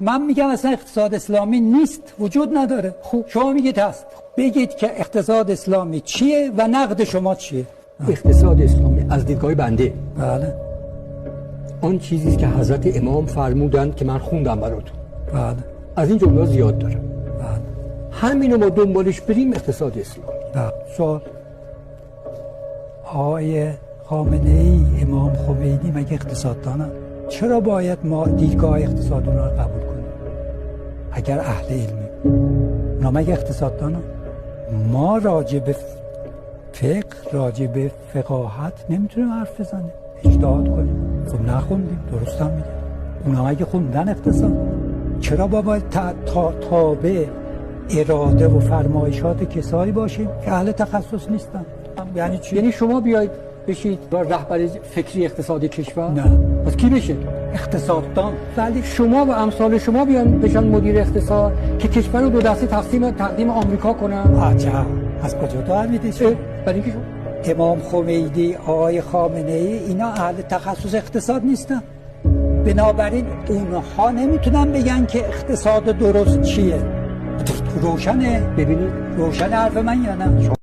من میگم اصلا اقتصاد اسلامی نیست، وجود نداره. خوب شما میگید هست، بگید که اقتصاد اسلامی چیه و نقد شما چیه؟ اقتصاد اسلامی از دیدگاه بنده بله آن چیزی که حضرت امام فرمودند که من خوندم براتون، بله از این جمله زیاد داره. بله همینو ما دنبالش بریم اقتصاد اسلامی. بله. سوال: آقای خامنه ای، امام خمینی مگه اقتصاددانن؟ چرا باید ما دیدگاه اقتصاد اونا رو قبول کنیم اگر اهل علمی؟ اونا مگه اقتصاددانن؟ ما راجع به فقه، راجع به فقاهت نمیتونیم حرف بزنیم، اجتهاد کنیم. خب نخوندیم، درست هم میگه. اونا مگه خوندن اقتصاد؟ چرا باید تابع اراده و فرمایشات کسایی باشیم که اهل تخصص نیستن؟ یعنی چی؟ یعنی شما بیاید بشید رهبر فکری اقتصاد کشور؟ نه. پس کی بشه؟ اقتصاددان. ولی شما و امثال شما بیان بشن مدیر اقتصاد که کشور رو دو دسته تقدیم آمریکا کنن. عجب، از کجا تو فهمیدی؟ برای اینکه امام خمینی، آقای خامنه ای، اینا اهل تخصص اقتصاد نیستن. بنابراین اونها نمیتونن بگن که اقتصاد درست چیه. روشنه؟ ببینید روشن حرف من یا نه؟